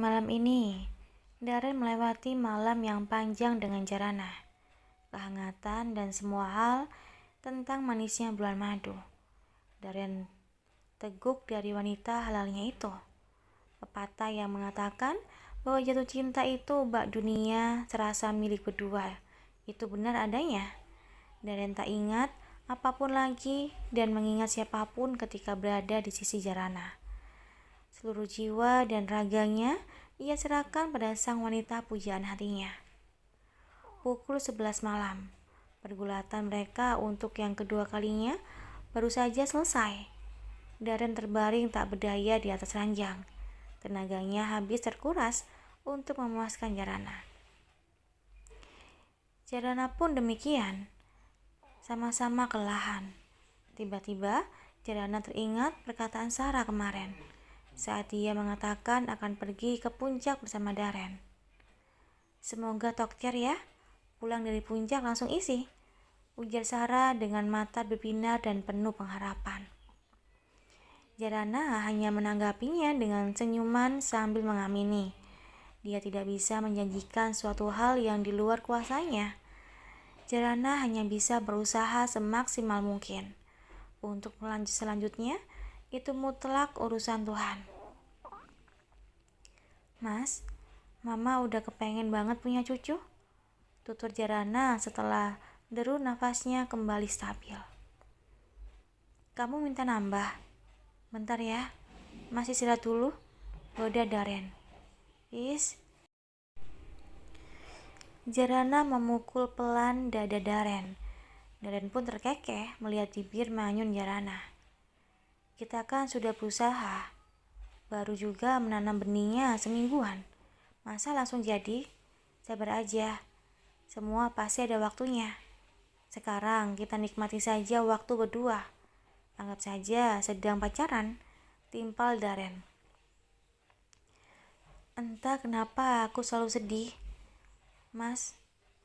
Malam ini, Darren melewati malam yang panjang dengan Jarana, kehangatan dan semua hal tentang manisnya bulan madu. Darren teguk dari wanita halalnya itu. Pepatah yang mengatakan bahwa jatuh cinta itu bak dunia serasa milik berdua. Itu benar adanya. Darren tak ingat apapun lagi dan mengingat siapapun ketika berada di sisi Jarana. Seluruh jiwa dan raganya ia serahkan pada sang wanita pujaan hatinya. Pukul 11 malam, pergulatan mereka untuk yang kedua kalinya baru saja selesai. Darren terbaring tak berdaya di atas ranjang. Tenaganya habis terkuras untuk memuaskan Jarana. Jarana pun demikian, sama-sama kelelahan. Tiba-tiba Jarana teringat perkataan Sarah kemarin saat dia mengatakan akan pergi ke puncak bersama Darren. "Semoga Tokcer ya, pulang dari puncak langsung isi," ujar Sarah dengan mata berbinar dan penuh pengharapan. Jarana hanya menanggapinya dengan senyuman sambil mengamini. Dia tidak bisa menjanjikan suatu hal yang di luar kuasanya. Jarana hanya bisa berusaha semaksimal mungkin. Untuk selanjutnya, itu mutlak urusan Tuhan. "Mas, Mama udah kepengen banget punya cucu," tutur Jarana setelah deru nafasnya kembali stabil. "Kamu minta nambah? Bentar ya, masih istirahat dulu," goda Darren. Jarana memukul pelan dada Darren. Darren pun terkekeh melihat bibir manyun Jarana. "Kita kan sudah berusaha, baru juga menanam benihnya semingguan. Masa langsung jadi? Sabar aja, semua pasti ada waktunya. Sekarang kita nikmati saja waktu berdua. Anggap saja sedang pacaran," timpal Darren. "Entah kenapa aku selalu sedih, Mas,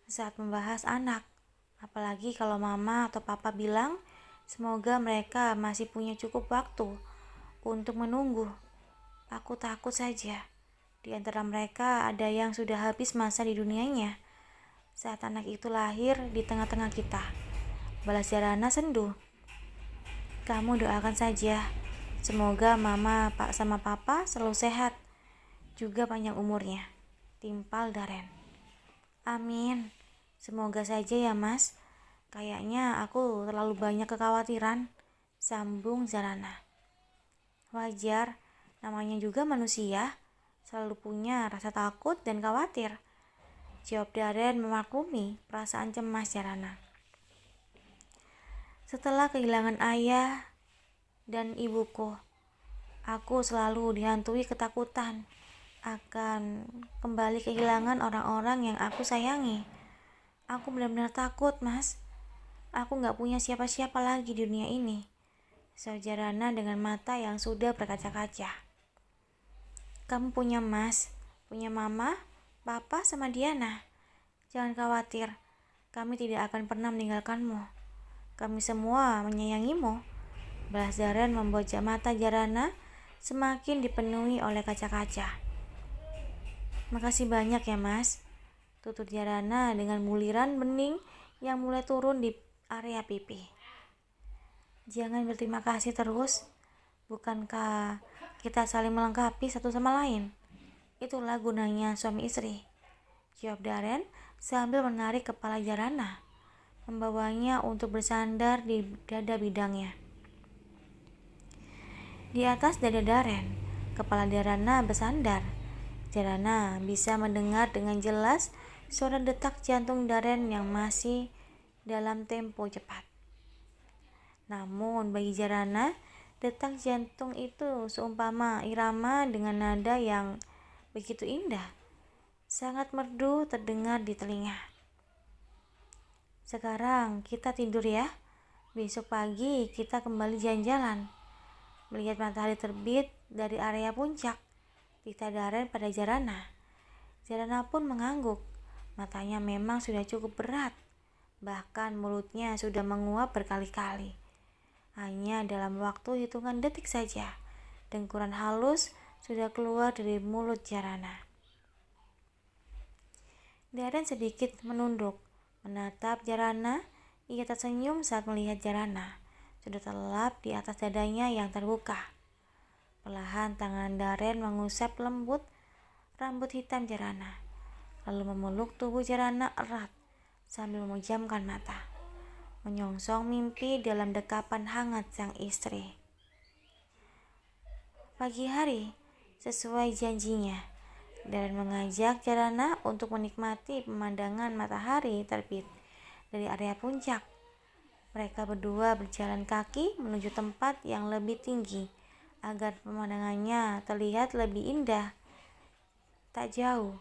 saat membahas anak. Apalagi kalau Mama atau Papa bilang semoga mereka masih punya cukup waktu untuk menunggu. Aku takut saja di antara mereka ada yang sudah habis masa di dunianya saat anak itu lahir di tengah-tengah kita," balas Jarana sendu. "Kamu doakan saja, semoga Mama, Pak sama Papa selalu sehat, juga panjang umurnya," timpal Darren. "Amin, semoga saja ya Mas. Kayaknya aku terlalu banyak kekhawatiran," sambung Jarana. "Wajar, namanya juga manusia, selalu punya rasa takut dan khawatir," jawab Darren memaklumi perasaan cemas Jarana. "Setelah kehilangan ayah dan ibuku, aku selalu dihantui ketakutan akan kembali kehilangan orang-orang yang aku sayangi. Aku benar-benar takut, Mas. Aku gak punya siapa-siapa lagi di dunia ini," sahut Jarana dengan mata yang sudah berkaca-kaca. "Kamu punya Mas, punya Mama, Papa, sama Diana. Jangan khawatir, kami tidak akan pernah meninggalkanmu. Kami semua menyayangimu," balas Darren membuat mata Jarana semakin dipenuhi oleh kaca-kaca. "Makasih banyak ya Mas," tutur Jarana dengan buliran bening yang mulai turun di area pipi. "Jangan berterima kasih terus. Bukankah kita saling melengkapi satu sama lain? Itulah gunanya suami istri," jawab Darren sambil menarik kepala Jarana, membawanya untuk bersandar di dada bidangnya. Di atas dada Darren, kepala Jarana bersandar. Jarana bisa mendengar dengan jelas suara detak jantung Darren yang masih dalam tempo cepat. Namun bagi Jarana, detak jantung itu seumpama irama dengan nada yang begitu indah, sangat merdu terdengar di telinga. Sekarang kita tidur ya. Besok pagi kita kembali jalan-jalan. Melihat matahari terbit dari area puncak, kata Daren pada Jarana. Jarana pun mengangguk. Matanya memang sudah cukup berat. Bahkan mulutnya sudah menguap berkali-kali. Hanya dalam waktu hitungan detik saja, dengkuran halus sudah keluar dari mulut Jarana. Daren sedikit menunduk, menatap Jarana. Ia tersenyum saat melihat Jarana sudah terlelap di atas dadanya yang terbuka. Perlahan tangan Daren mengusap lembut rambut hitam Jarana, lalu memeluk tubuh Jarana erat sambil memejamkan mata, menyongsong mimpi dalam dekapan hangat sang istri. Pagi hari, sesuai janjinya, Daren mengajak Jarana untuk menikmati pemandangan matahari terbit dari area puncak. Mereka berdua berjalan kaki menuju tempat yang lebih tinggi agar pemandangannya terlihat lebih indah. Tak jauh,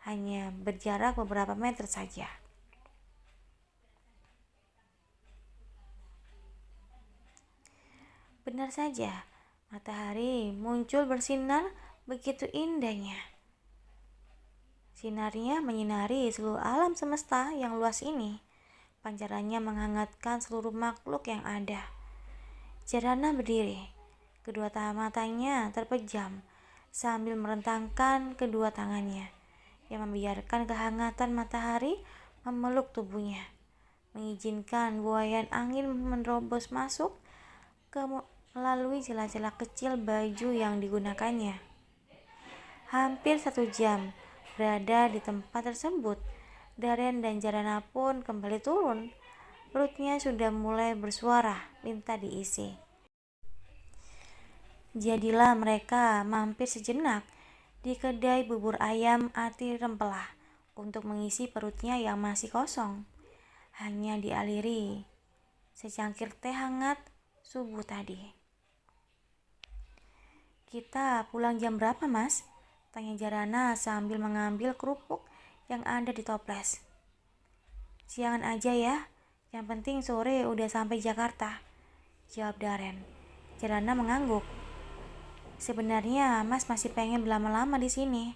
hanya berjarak beberapa meter saja. Benar saja, matahari muncul bersinar begitu indahnya. Sinarnya menyinari seluruh alam semesta yang luas ini. Pancarannya menghangatkan seluruh makhluk yang ada. Jarana berdiri, kedua matanya terpejam sambil merentangkan kedua tangannya yang membiarkan kehangatan matahari memeluk tubuhnya, mengizinkan buayan angin menerobos masuk melalui celah-celah kecil baju yang digunakannya. Hampir 1 jam berada di tempat tersebut, Daren dan Jarana pun kembali turun. Perutnya sudah mulai bersuara minta diisi. Jadilah mereka mampir sejenak di kedai bubur ayam Ati Rempelah untuk mengisi perutnya yang masih kosong. Hanya dialiri secangkir teh hangat subuh tadi. Kita pulang jam berapa, Mas? Tanya Jarana sambil mengambil kerupuk yang ada di toples. Siangan aja ya, yang penting sore udah sampai Jakarta, jawab Daren. Jarana mengangguk. Sebenarnya Mas masih pengen berlama-lama di sini,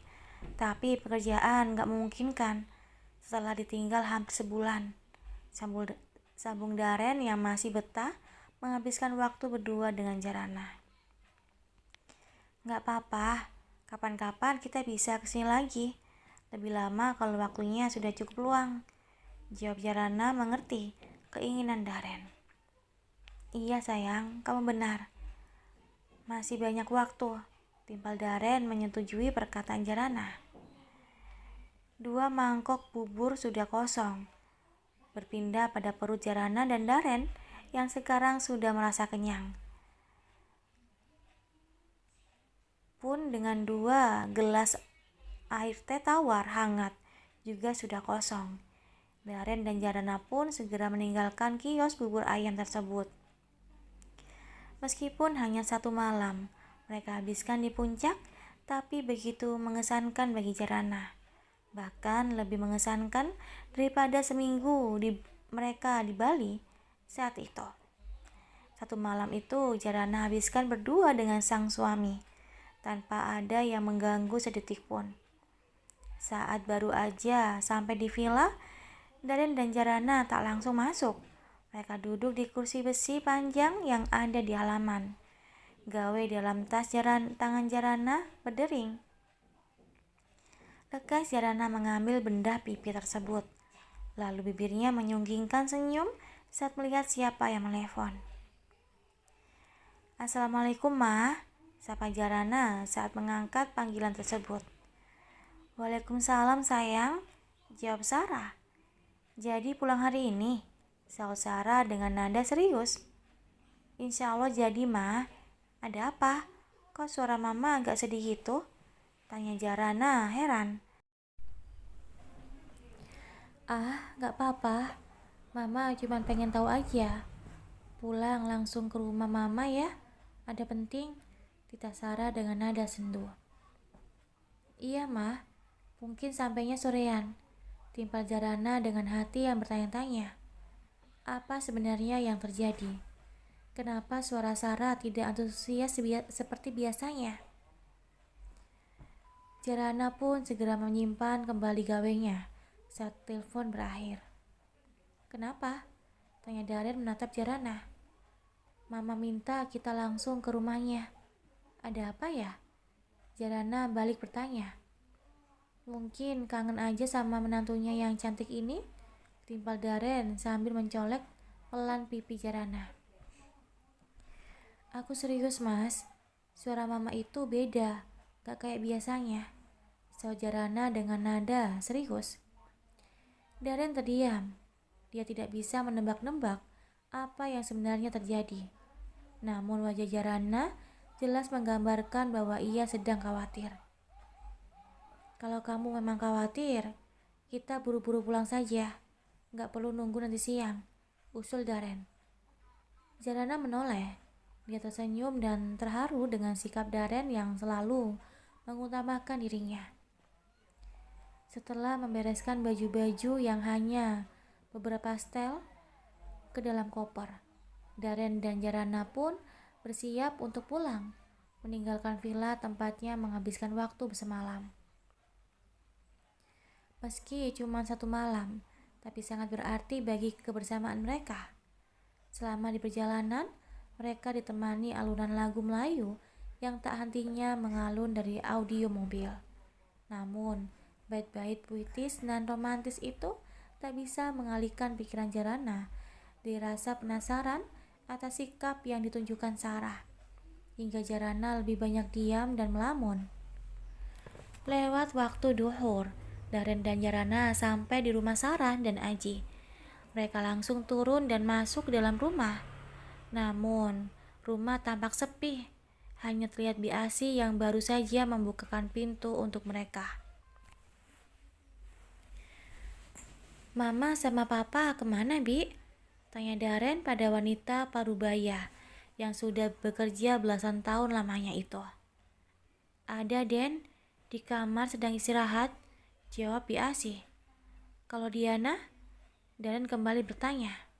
tapi pekerjaan gak memungkinkan setelah ditinggal hampir sebulan. Sambung Daren yang masih betah menghabiskan waktu berdua dengan Jarana. Gak apa-apa, kapan-kapan kita bisa kesini lagi. Lebih lama kalau waktunya sudah cukup luang, jawab Jarana mengerti keinginan Daren. Iya sayang, kamu benar. Masih banyak waktu, timpal Daren menyetujui perkataan Jarana. 2 mangkok bubur sudah kosong, berpindah pada perut Jarana dan Daren yang sekarang sudah merasa kenyang. Pun dengan 2 gelas air teh tawar hangat juga sudah kosong. Daren dan Jarana pun segera meninggalkan kios bubur ayam tersebut. Meskipun hanya 1 malam mereka habiskan di puncak, tapi begitu mengesankan bagi Jarana. Bahkan lebih mengesankan daripada seminggu mereka di Bali saat itu. 1 malam itu Jarana habiskan berdua dengan sang suami, tanpa ada yang mengganggu sedetik pun. Saat baru aja sampai di villa, Daren dan Jarana tak langsung masuk. Mereka duduk di kursi besi panjang yang ada di halaman. Gawe dalam tas tangan Jarana berdering. Lekas Jarana mengambil benda pipi tersebut. Lalu bibirnya menyunggingkan senyum saat melihat siapa yang menelepon. Assalamualaikum, Ma, sapa Jarana saat mengangkat panggilan tersebut. Waalaikumsalam sayang, jawab Sarah. Jadi pulang hari ini, sahut Sarah dengan nada serius. Insya Allah jadi, Ma. Ada apa? Kok suara Mama agak sedih gitu? Tanya Jarana heran. Gak apa-apa. Mama cuma pengen tahu aja. Pulang langsung ke rumah Mama ya. Ada penting, tita Sarah dengan nada sendu. Iya, Ma. Mungkin sampainya sorean, timpal Jarana dengan hati yang bertanya-tanya. Apa sebenarnya yang terjadi? Kenapa suara Sarah tidak antusias seperti biasanya? Jarana pun segera menyimpan kembali gawengnya saat telepon berakhir. Kenapa? Tanya Daren menatap Jarana. Mama minta kita langsung ke rumahnya. Ada apa ya? Jarana balik bertanya. Mungkin kangen aja sama menantunya yang cantik ini? Timpal Daren sambil mencolek pelan pipi Jarana. Aku serius mas, suara mama itu beda, gak kayak biasanya. Sahut Jarana dengan nada serius. Daren terdiam. Dia tidak bisa menebak-nebak apa yang sebenarnya terjadi. Namun wajah Jarana jelas menggambarkan bahwa ia sedang khawatir. Kalau kamu memang khawatir, kita buru-buru pulang saja. Gak perlu nunggu nanti siang, usul Daren. Jarana menoleh. Dia tersenyum dan terharu dengan sikap Daren yang selalu mengutamakan dirinya. Setelah membereskan baju-baju yang hanya beberapa setel ke dalam koper, Daren dan Jarana pun bersiap untuk pulang, meninggalkan villa tempatnya menghabiskan waktu bersemalam. Meski cuma 1 malam, tapi sangat berarti bagi kebersamaan mereka. Selama di perjalanan, mereka ditemani alunan lagu Melayu yang tak hentinya mengalun dari audio mobil. Namun, bait-bait puitis dan romantis itu tak bisa mengalihkan pikiran Jarana dari rasa penasaran atas sikap yang ditunjukkan Sarah. Hingga Jarana lebih banyak diam dan melamun. Lewat waktu duhur, Daren dan Jarana sampai di rumah Sarah dan Aji. Mereka langsung turun dan masuk ke dalam rumah. Namun, rumah tampak sepi. Hanya terlihat Bi Asi yang baru saja membukakan pintu untuk mereka. Mama sama Papa kemana, Bi? Tanya Daren pada wanita parubaya yang sudah bekerja belasan tahun lamanya itu. Ada, Den. Di kamar sedang istirahat, jawab Bi Asi. Kalau Diana? Daren kembali bertanya.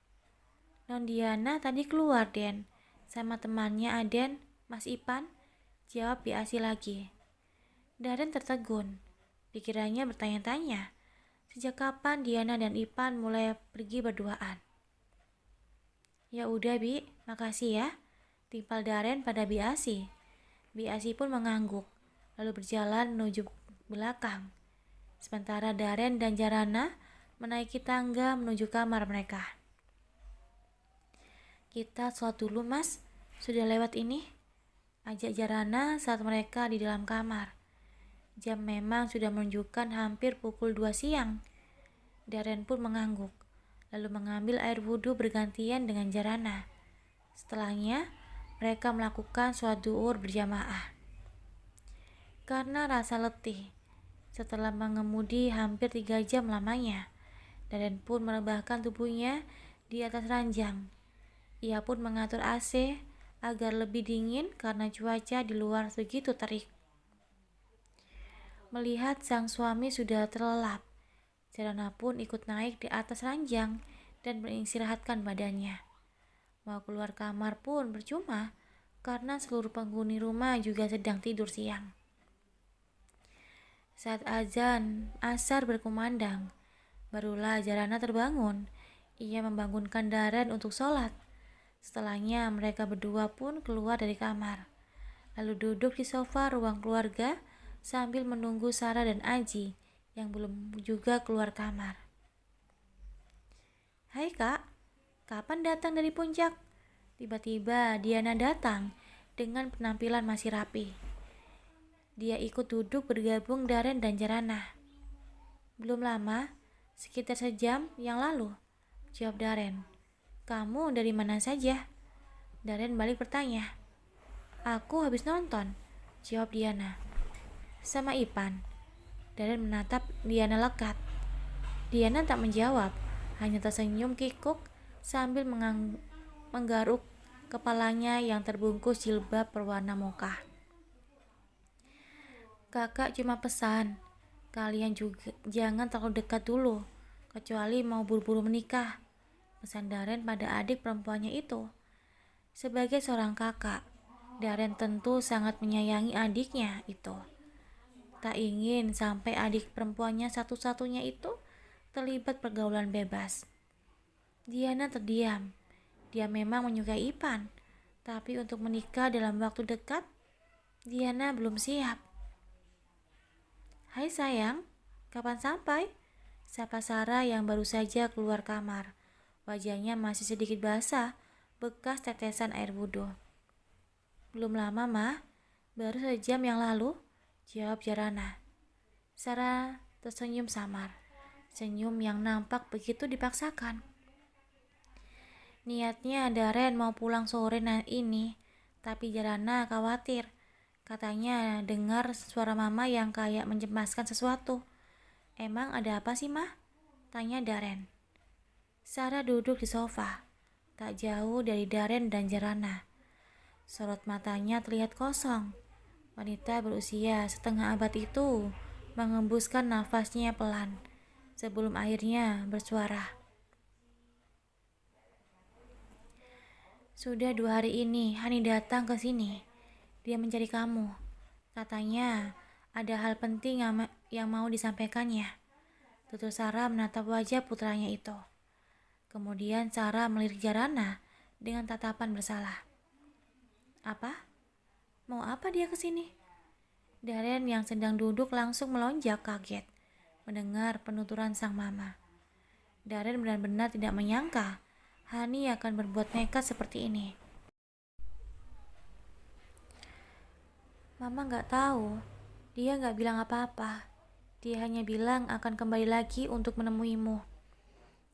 Non Diana tadi keluar, Den, sama temannya Aden, Mas Ipan, jawab Bi Asi lagi. Daren tertegun. Pikirannya bertanya-tanya, sejak kapan Diana dan Ipan mulai pergi berduaan? Ya udah, Bi, makasih ya, timpal Daren pada Bi Asi. Bi Asi pun mengangguk, lalu berjalan menuju belakang. Sementara Daren dan Jarana menaiki tangga menuju kamar mereka. Kita sholat dulu, Mas. Sudah lewat ini, ajak Jarana saat mereka di dalam kamar. Jam memang sudah menunjukkan hampir pukul 2 siang. Daren pun mengangguk, lalu mengambil air wudhu bergantian dengan Jarana. Setelahnya, mereka melakukan sholat duhur berjamaah. Karena rasa letih, setelah mengemudi hampir 3 jam lamanya, Daren pun merebahkan tubuhnya di atas ranjang. Ia pun mengatur AC agar lebih dingin karena cuaca di luar begitu terik. Melihat sang suami sudah terlelap, Jarana pun ikut naik di atas ranjang dan mengistirahatkan badannya. Mau keluar kamar pun percuma karena seluruh penghuni rumah juga sedang tidur siang. Saat azan asar berkumandang, barulah Jarana terbangun. Ia membangunkan Daren untuk sholat. Setelahnya mereka berdua pun keluar dari kamar, lalu duduk di sofa ruang keluarga sambil menunggu Sarah dan Aji yang belum juga keluar kamar. Hai Kak, kapan datang dari puncak? Tiba-tiba Diana datang dengan penampilan masih rapi. Dia ikut duduk bergabung Daren dan Jarana. Belum lama, sekitar sejam yang lalu, jawab Daren. Kamu dari mana saja? Daren balik bertanya. Aku habis nonton, jawab Diana. Sama Ipan. Daren menatap Diana lekat. Diana tak menjawab, hanya tersenyum kikuk sambil menggaruk kepalanya yang terbungkus jilbab berwarna mocha. Kakak cuma pesan, Kalian juga jangan terlalu dekat dulu, kecuali mau buru-buru menikah, pesan Darren pada adik perempuannya itu. Sebagai seorang kakak, Darren tentu sangat menyayangi adiknya itu. Tak ingin sampai adik perempuannya satu-satunya itu terlibat pergaulan bebas. Diana terdiam. Dia memang menyukai Ipan, tapi untuk menikah dalam waktu dekat, Diana belum siap. "Hai sayang, kapan sampai?" sapa Sarah yang baru saja keluar kamar. Wajahnya masih sedikit basah, bekas tetesan air wudhu. "Belum lama, Ma. Baru sejam yang lalu," jawab Jarana. Sarah tersenyum samar, senyum yang nampak begitu dipaksakan. Niatnya Darren mau pulang sore ini, tapi Jarana khawatir. Katanya dengar suara mama yang kayak mencemaskan sesuatu. "Emang ada apa sih, Mah?" tanya Darren. Sarah duduk di sofa, tak jauh dari Darren dan Jarana. Sorot matanya terlihat kosong. Wanita berusia setengah abad itu mengembuskan nafasnya pelan, sebelum akhirnya bersuara. "Sudah 2 hari ini Hani datang ke sini. Dia mencari kamu. Katanya ada hal penting yang mau disampaikannya." Tutur Sarah menatap wajah putranya itu. Kemudian Sarah melirik Jarana dengan tatapan bersalah. "Apa? Mau apa dia ke sini?" Darren yang sedang duduk langsung melonjak kaget mendengar penuturan sang mama. Darren benar-benar tidak menyangka Hani akan berbuat nekat seperti ini. "Mama nggak tahu. Dia nggak bilang apa-apa. Dia hanya bilang akan kembali lagi untuk menemuimu,"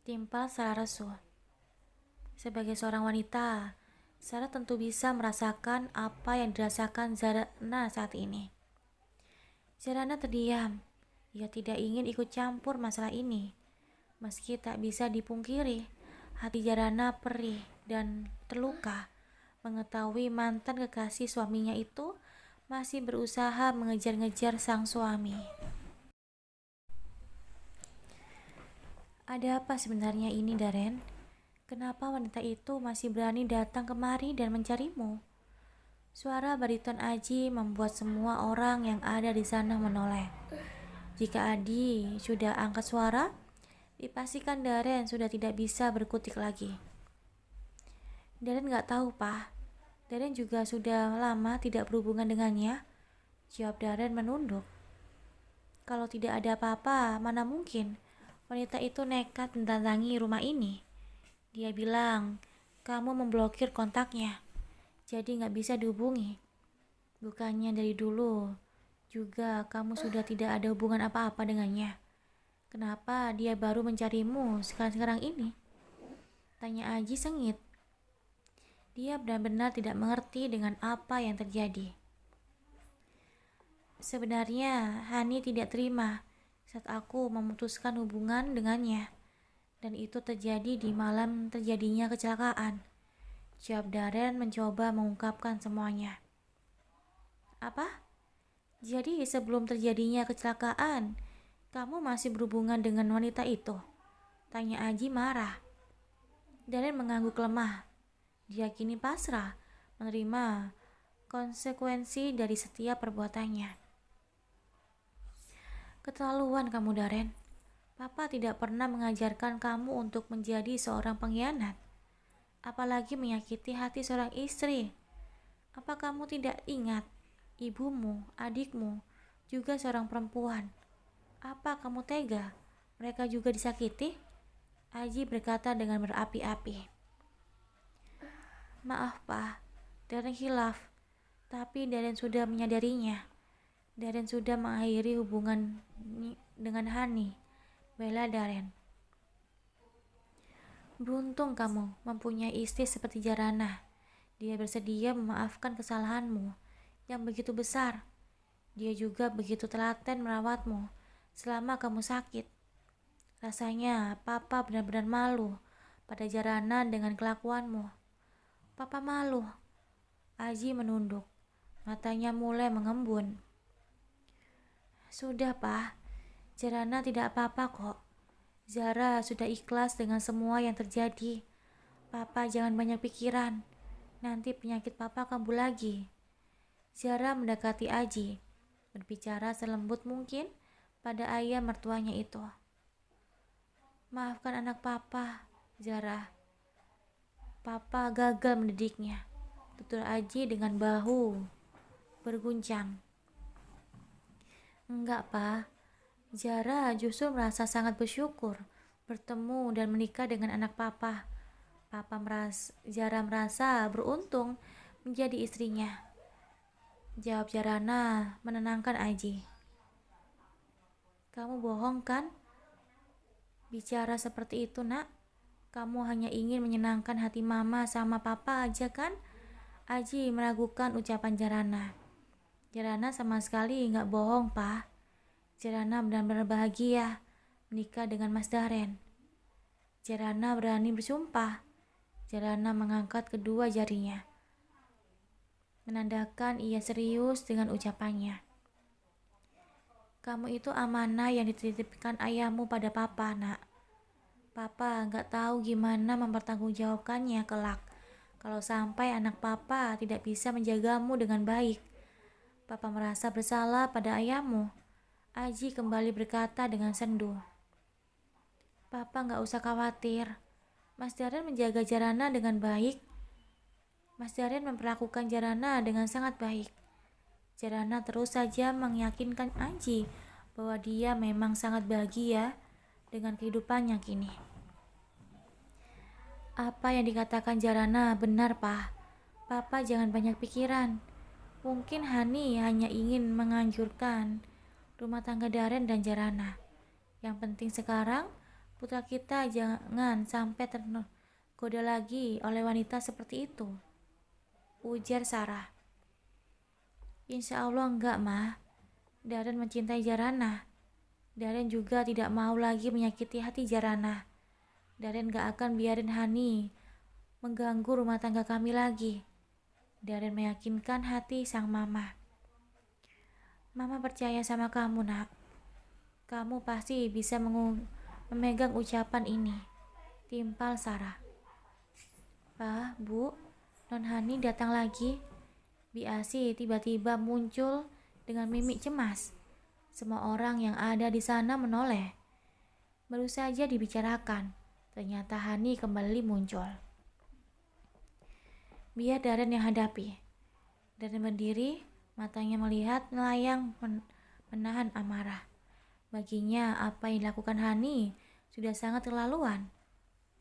timpal Sarah resuh. Sebagai seorang wanita, Sarah tentu bisa merasakan apa yang dirasakan Zarana saat ini. Zarana terdiam. Ia tidak ingin ikut campur masalah ini. Meski tak bisa dipungkiri, hati Zarana perih dan terluka mengetahui mantan kekasih suaminya itu masih berusaha mengejar-ngejar sang suami. "Ada apa sebenarnya ini, Darren? Kenapa wanita itu masih berani datang kemari dan mencarimu?" Suara bariton Aji membuat semua orang yang ada di sana menoleh. Jika Adi sudah angkat suara, dipastikan Darren sudah tidak bisa berkutik lagi. "Darren nggak tahu, Pak. Darren juga sudah lama tidak berhubungan dengannya," jawab Darren menunduk. "Kalau tidak ada apa-apa, mana mungkin wanita itu nekat mendatangi rumah ini. Dia bilang kamu memblokir kontaknya, jadi nggak bisa dihubungi. Bukannya dari dulu juga kamu sudah tidak ada hubungan apa-apa dengannya. Kenapa dia baru mencarimu sekarang-sekarang ini?" tanya Aji sengit. Dia benar-benar tidak mengerti dengan apa yang terjadi. "Sebenarnya Hani tidak terima saat aku memutuskan hubungan dengannya, dan itu terjadi di malam terjadinya kecelakaan," jawab Darren mencoba mengungkapkan semuanya. "Apa? Jadi sebelum terjadinya kecelakaan, kamu masih berhubungan dengan wanita itu?" tanya Aji marah. Darren mengangguk lemah. Dia kini pasrah menerima konsekuensi dari setiap perbuatannya. "Keterlaluan kamu, Darren. Papa tidak pernah mengajarkan kamu untuk menjadi seorang pengkhianat, apalagi menyakiti hati seorang istri. Apa kamu tidak ingat, ibumu, adikmu, juga seorang perempuan? Apa kamu tega mereka juga disakiti?" Aji berkata dengan berapi-api. "Maaf, Pak. Darren hilaf. Tapi Darren sudah menyadarinya. Darren sudah mengakhiri hubungan dengan Hani," bela Darren. "Beruntung kamu mempunyai istri seperti Jarana. Dia bersedia memaafkan kesalahanmu yang begitu besar. Dia juga begitu telaten merawatmu selama kamu sakit. Rasanya Papa benar-benar malu pada Jarana dengan kelakuanmu." "Papa malu." Aji menunduk. Matanya mulai mengembun. "Sudah, Pak. Jarana tidak apa-apa kok. Zara sudah ikhlas dengan semua yang terjadi. Papa jangan banyak pikiran. Nanti penyakit papa kambuh lagi. Zara mendekati Aji, berbicara selembut mungkin pada ayah mertuanya itu. Maafkan anak papa, Zara. Papa gagal mendidiknya. Tutur Aji dengan bahu berguncang. Enggak, Pa. Zara justru merasa sangat bersyukur bertemu dan menikah dengan anak papa. Zara merasa beruntung menjadi istrinya. Jawab Jarana menenangkan Aji. Kamu bohong kan? Bicara seperti itu, Nak. Kamu hanya ingin menyenangkan hati mama sama papa aja kan? Aji meragukan ucapan Jarana. Jarana sama sekali nggak bohong, Pa. Jarana benar-benar bahagia menikah dengan Mas Daren. Jarana berani bersumpah. Jarana mengangkat kedua jarinya, menandakan ia serius dengan ucapannya. Kamu itu amanah yang dititipkan ayahmu pada papa, Nak. Papa nggak tahu gimana mempertanggungjawabkannya kelak. Kalau sampai anak papa tidak bisa menjagamu dengan baik. Papa merasa bersalah pada ayahmu. Aji kembali berkata dengan sendu. Papa nggak usah khawatir. Mas Daren menjaga Jarana dengan baik. Mas Daren memperlakukan Jarana dengan sangat baik. Jarana terus saja meyakinkan Aji bahwa dia memang sangat bahagia dengan kehidupannya kini. Apa yang dikatakan Jarana benar, Pa. Papa jangan banyak pikiran. Mungkin Hani hanya ingin menganjurkan rumah tangga Daren dan Jarana. Yang penting sekarang putra kita jangan sampai tergoda lagi oleh wanita seperti itu, ujar Sarah. Insya Allah enggak, Ma. Daren mencintai Jarana. Daren juga tidak mau lagi menyakiti hati Jarana. Daren gak akan biarin Hani mengganggu rumah tangga kami lagi. Daren meyakinkan hati sang mama. Mama percaya sama kamu, Nak. Kamu pasti bisa memegang ucapan ini, timpal Sarah. Pa, Bu, Non Hani datang lagi. Biasi tiba-tiba muncul dengan mimik cemas. Semua orang yang ada di sana menoleh. Baru saja dibicarakan, ternyata Hani kembali muncul. Biar Daren yang hadapi. Daren berdiri, matanya melihat melayang menahan amarah. Baginya apa yang dilakukan Hani sudah sangat terlaluan.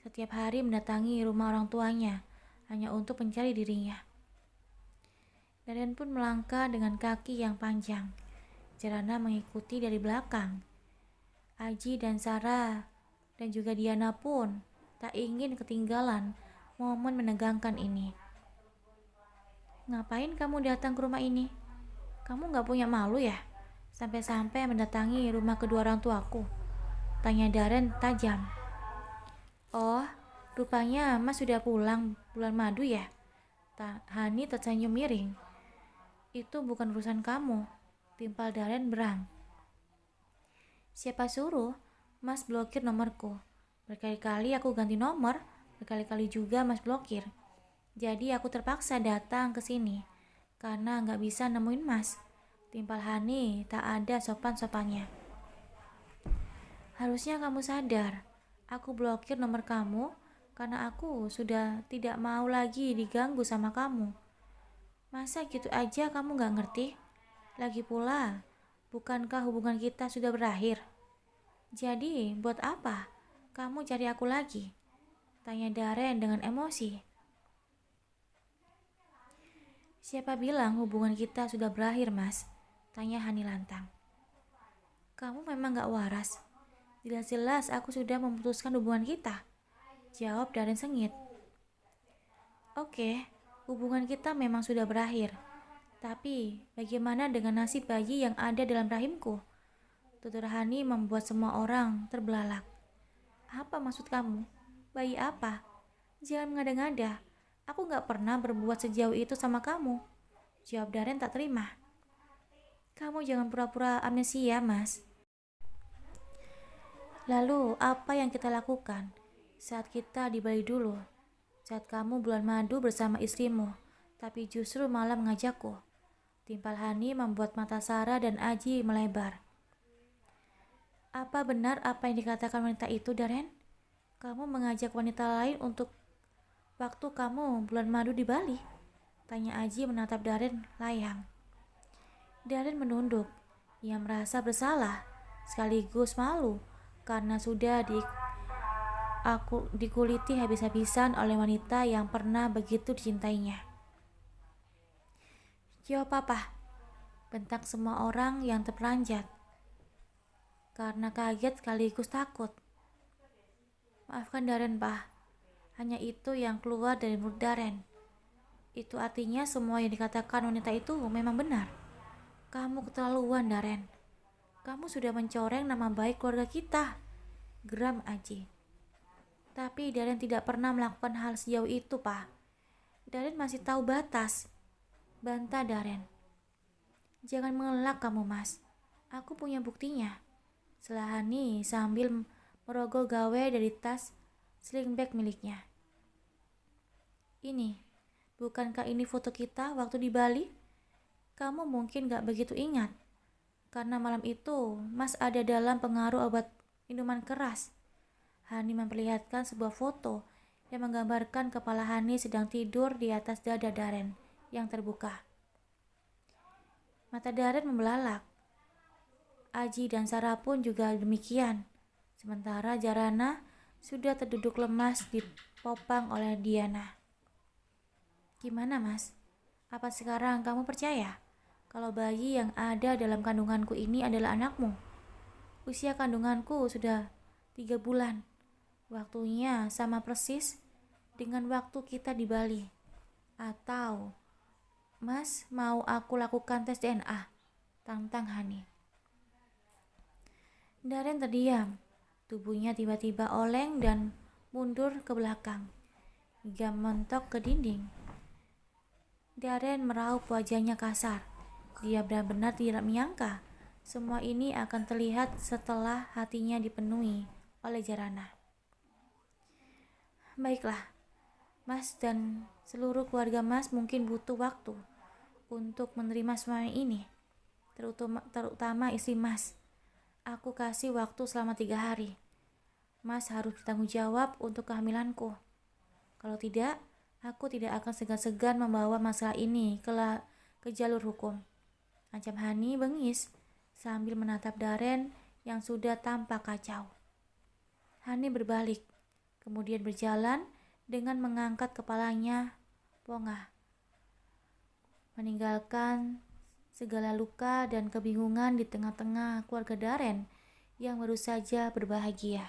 Setiap hari mendatangi rumah orang tuanya hanya untuk mencari dirinya. Daren pun melangkah dengan kaki yang panjang. Jarana mengikuti dari belakang. Aji dan Sarah dan juga Diana pun tak ingin ketinggalan momen menegangkan ini. Ngapain kamu datang ke rumah ini? Kamu gak punya malu ya? Sampai-sampai mendatangi rumah kedua orang tuaku, tanya Daren tajam. Oh, rupanya Mas sudah pulang bulan madu ya? Hani tersenyum miring. Itu bukan urusan kamu, timpal Daren berang. Siapa suruh? Mas blokir nomorku. Berkali-kali aku ganti nomor, berkali-kali juga Mas blokir. Jadi aku terpaksa datang ke sini karena nggak bisa nemuin Mas. Timpal Hani tak ada sopan-sopannya. Harusnya kamu sadar, aku blokir nomor kamu karena aku sudah tidak mau lagi diganggu sama kamu. Masa gitu aja kamu nggak ngerti? Lagi pula, bukankah hubungan kita sudah berakhir? Jadi buat apa kamu cari aku lagi? Tanya Daren dengan emosi. Siapa bilang hubungan kita sudah berakhir, Mas? Tanya Hani lantang. Kamu memang gak waras. Jelas-jelas aku sudah memutuskan hubungan kita. Jawab Daren sengit. Oke, hubungan kita memang sudah berakhir. Tapi bagaimana dengan nasib bayi yang ada dalam rahimku? Tutur Hani membuat semua orang terbelalak. Apa maksud kamu? Bayi apa? Jangan mengada-ngada. Aku gak pernah berbuat sejauh itu sama kamu. Jawab Daren tak terima. Kamu jangan pura-pura amnesia, Mas. Lalu apa yang kita lakukan saat kita di Bali dulu? Saat kamu bulan madu bersama istrimu, tapi justru malah mengajakku. Timpal Hani membuat mata Sarah dan Aji melebar. Apa benar apa yang dikatakan wanita itu, Daren? Kamu mengajak wanita lain untuk waktu kamu bulan madu di Bali? Tanya Aji menatap Daren layang. Daren menunduk. Ia merasa bersalah, sekaligus malu, karena sudah dikuliti habis-habisan oleh wanita yang pernah begitu dicintainya. Jawab papa, bentak semua orang yang terperanjat, karena kaget sekaligus takut. Maafkan Daren, Pak. Hanya itu yang keluar dari mulut Daren. Itu artinya semua yang dikatakan wanita itu memang benar. Kamu keterlaluan, Daren. Kamu sudah mencoreng nama baik keluarga kita, geram Aji. Tapi Daren tidak pernah melakukan hal sejauh itu, Pak. Daren masih tahu batas, bantah Daren. Jangan mengelak kamu, Mas. Aku punya buktinya. Selahani sambil merogoh gawe dari tas sling bag miliknya. Ini, bukankah ini foto kita waktu di Bali? Kamu mungkin gak begitu ingat, karena malam itu Mas ada dalam pengaruh obat minuman keras. Hani memperlihatkan sebuah foto yang menggambarkan kepala Hani sedang tidur di atas dada Daren yang terbuka. Mata Daren membelalak. Aji dan Sarah pun juga demikian. Sementara Jarana sudah terduduk lemas ditopang oleh Diana. Gimana, Mas? Apa sekarang kamu percaya kalau bayi yang ada dalam kandunganku ini adalah anakmu? Usia kandunganku sudah 3 bulan. Waktunya sama persis dengan waktu kita di Bali. Atau Mas mau aku lakukan tes DNA? Tantang Hani. Daren terdiam. Tubuhnya tiba-tiba oleng dan mundur ke belakang, hingga mentok ke dinding. Daren meraup wajahnya kasar. Dia benar-benar tidak menyangka semua ini akan terlihat setelah hatinya dipenuhi oleh Jarana. Baiklah, Mas dan seluruh keluarga Mas mungkin butuh waktu untuk menerima semua ini, terutama istri Mas. Aku kasih waktu selama 3 hari. Mas harus bertanggung jawab untuk kehamilanku. Kalau tidak, aku tidak akan segan-segan membawa masalah ini ke jalur hukum. Ancam Hani bengis sambil menatap Daren yang sudah tampak kacau. Hani berbalik, kemudian berjalan dengan mengangkat kepalanya pongah, meninggalkan segala luka dan kebingungan di tengah-tengah keluarga Daren yang baru saja berbahagia.